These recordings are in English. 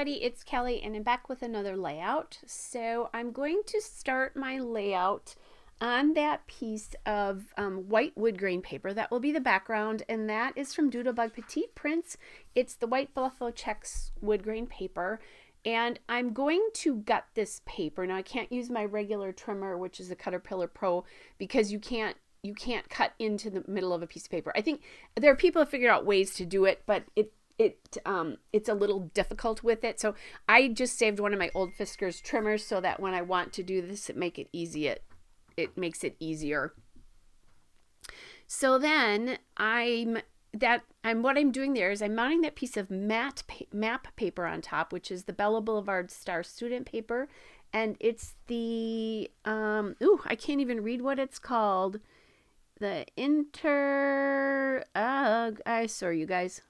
everybody, it's Kelly and I'm back with another layout. So I'm going to start my layout on that piece of white wood grain paper. That will be the background, and that is from Doodlebug Petite Prints. It's the white buffalo checks wood grain paper, and I'm going to gut this paper. Now I can't use my regular trimmer, which is a Caterpillar Pro, because you can't cut into the middle of a piece of paper. I think there are people who figured out ways to do it, but it's a little difficult with it. So I just saved one of my old Fiskars trimmers so that when I want to do this, it makes it easier. So then what I'm doing there is I'm mounting that piece of map paper on top, which is the Bella Boulevard Star student paper, and it's the I can't even read what it's called. The sorry you guys.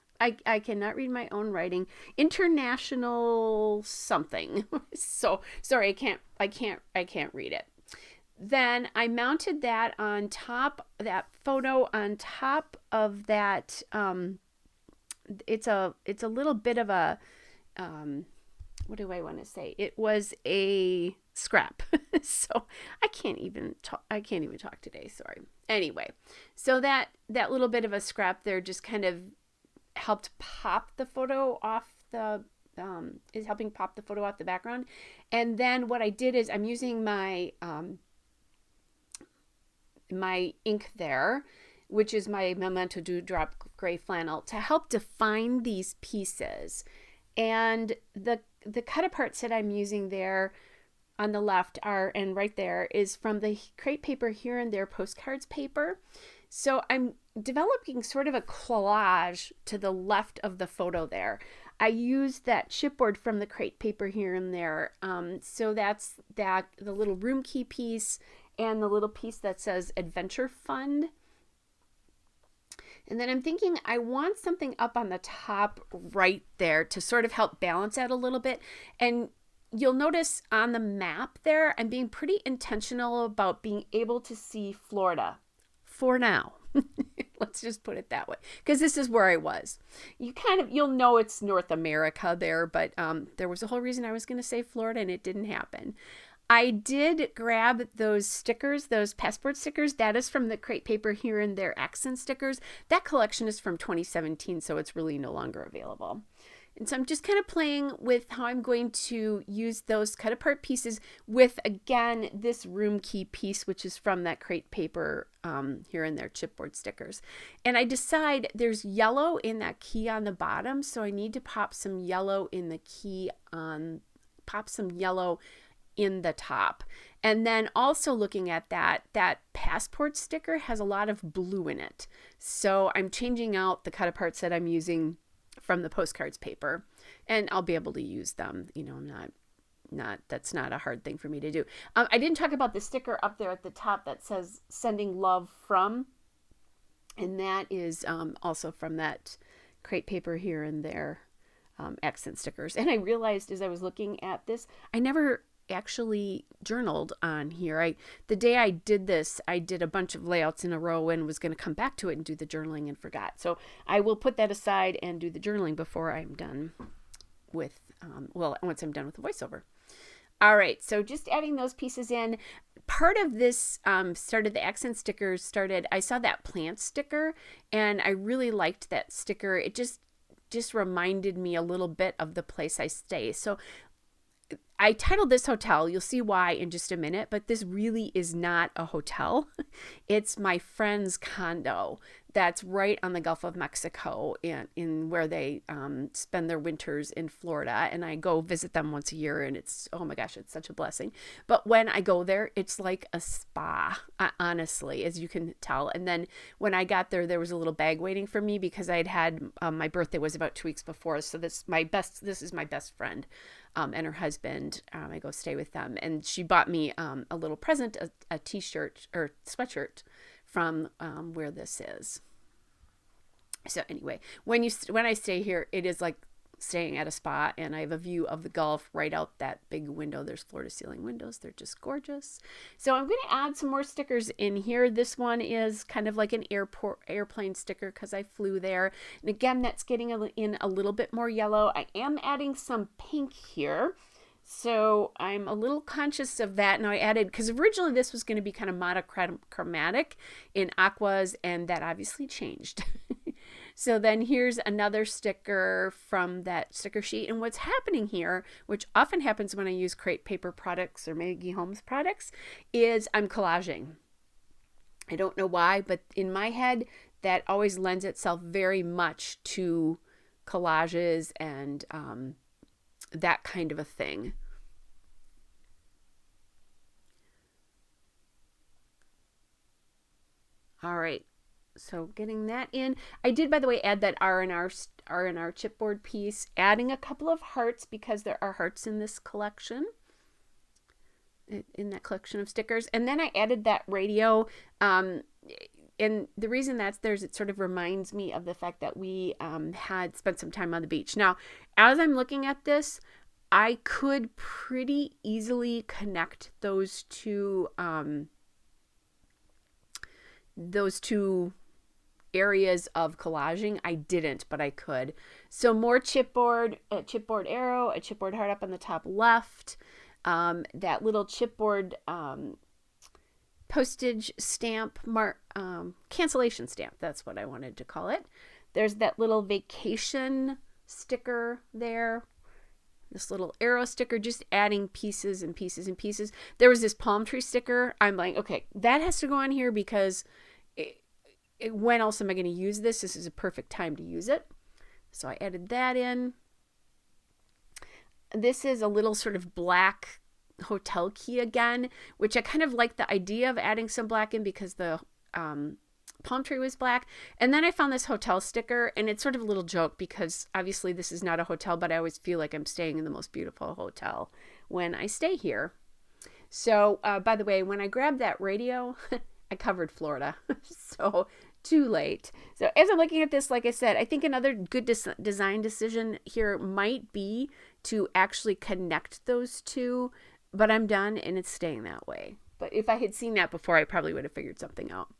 I cannot read my own writing. International something. So sorry, I can't read it. Then I mounted that on top, that photo on top of that. It's a little bit of a what do I want to say? It was a scrap. So I can't even talk today. Sorry. Anyway, so that little bit of a scrap there just kind of helped pop the photo off the is helping pop the photo off the background. And then what I did is I'm using my my ink there, which is my Memento Dewdrop gray flannel, to help define these pieces. And the cut aparts that I'm using there on the left and right there is from the crepe paper Here and There postcards paper. So I'm developing sort of a collage to the left of the photo there. I used that chipboard from the crepe paper Here and There. So that's the little room key piece and the little piece that says Adventure Fund. And then I'm thinking I want something up on the top right there to sort of help balance out a little bit. And you'll notice on the map there, I'm being pretty intentional about being able to see Florida for now. Let's just put it that way, because this is where I was. You'll know it's North America there, but there was a whole reason I was going to say Florida and it didn't happen. I did grab those stickers, those passport stickers. That is from the crepe paper Here and There accent stickers. That collection is from 2017, so it's really no longer available. And so I'm just kind of playing with how I'm going to use those cut apart pieces with, again, this room key piece, which is from that crepe paper Here and There chipboard stickers. And I decide there's yellow in that key on the bottom, so I need to pop some yellow in the key pop some yellow in the top. And then also looking at that passport sticker has a lot of blue in it. So I'm changing out the cut aparts that I'm using from the postcards paper, and I'll be able to use them. That's not a hard thing for me to do. I didn't talk about the sticker up there at the top that says Sending Love From, and that is also from that crepe paper Here and There accent stickers. And I realized as I was looking at this, I never actually journaled on here. The day I did this, I did a bunch of layouts in a row and was going to come back to it and do the journaling and forgot. So I will put that aside and do the journaling before I'm done with, once I'm done with the voiceover. All right, so just adding those pieces in. Part of this the accent stickers started, I saw that plant sticker and I really liked that sticker. It just reminded me a little bit of the place I stay. So I titled this hotel. You'll see why in just a minute, but this really is not a hotel. It's my friend's condo that's right on the Gulf of Mexico in where they spend their winters in Florida. And I go visit them once a year, and it's, oh my gosh, it's such a blessing. But when I go there, it's like a spa, honestly, as you can tell. And then when I got there, there was a little bag waiting for me because I'd had, my birthday was about 2 weeks before. So this is my best friend and her husband. I go stay with them, and she bought me a little present, a t-shirt or sweatshirt from where this is. So anyway, when I stay here, it is like staying at a spa, and I have a view of the Gulf right out that big window. There's floor to ceiling windows. They're just gorgeous. So I'm going to add some more stickers in here. This one is kind of like an airplane sticker because I flew there. And again, that's getting in a little bit more yellow. I am adding some pink here. So I'm a little conscious of that. Now I added, because originally this was going to be kind of monochromatic in aquas, and that obviously changed. So then here's another sticker from that sticker sheet. And what's happening here, which often happens when I use Crate Paper products or Maggie Holmes products, is I'm collaging. I don't know why, but in my head, that always lends itself very much to collages and that kind of a thing. All right. So getting that in. I did, by the way, add that R&R chipboard piece, adding a couple of hearts because there are hearts in this collection, in that collection of stickers. And then I added that radio. And the reason that's there is it sort of reminds me of the fact that we had spent some time on the beach. Now, as I'm looking at this, I could pretty easily connect those two areas of collaging. I didn't, but I could. So more chipboard, a chipboard arrow, a chipboard heart up on the top left, that little chipboard postage stamp, cancellation stamp, that's what I wanted to call it. There's that little vacation sticker there. This little arrow sticker, just adding pieces and pieces and pieces. There was this palm tree sticker. I'm like, okay, that has to go on here because when else am I going to use this? This is a perfect time to use it. So I added that in. This is a little sort of black hotel key again, which I kind of like the idea of adding some black in because the palm tree was black. And then I found this hotel sticker, and it's sort of a little joke because obviously this is not a hotel, but I always feel like I'm staying in the most beautiful hotel when I stay here. So by the way, when I grabbed that radio, I covered Florida. So too late. So as I'm looking at this, like I said, I think another good design decision here might be to actually connect those two, but I'm done and it's staying that way. But if I had seen that before, I probably would have figured something out.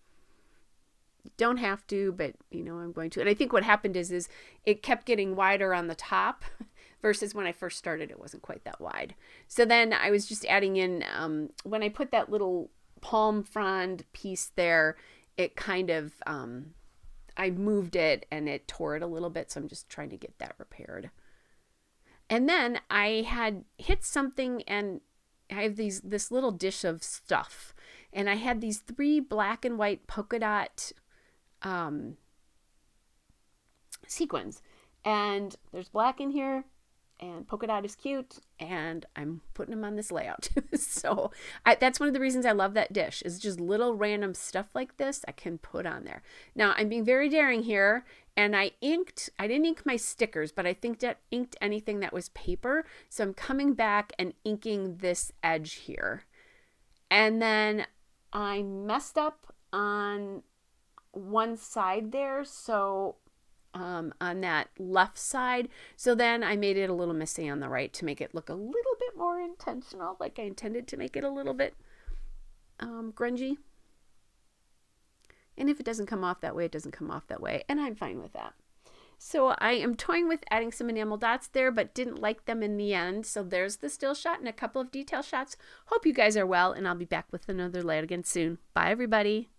Don't have to, but I'm going to. And I think what happened is it kept getting wider on the top versus when I first started, it wasn't quite that wide. So then I was just adding in, when I put that little palm frond piece there, it kind of, I moved it and it tore it a little bit. So I'm just trying to get that repaired. And then I had hit something, and I have this little dish of stuff, and I had these 3 black and white polka dot sequins, and there's black in here, and polka dot is cute, and I'm putting them on this layout. So that's one of the reasons I love that dish, is just little random stuff like this I can put on there. Now I'm being very daring here, and I didn't ink my stickers, but I inked anything that was paper. So I'm coming back and inking this edge here. And then I messed up on one side there, so on that left side. So then I made it a little messy on the right to make it look a little bit more intentional, like I intended to make it a little bit grungy. And if it doesn't come off that way, it doesn't come off that way, and I'm fine with that. So I am toying with adding some enamel dots there, but didn't like them in the end. So there's the still shot and a couple of detail shots. Hope you guys are well, and I'll be back with another layout again soon. Bye, everybody.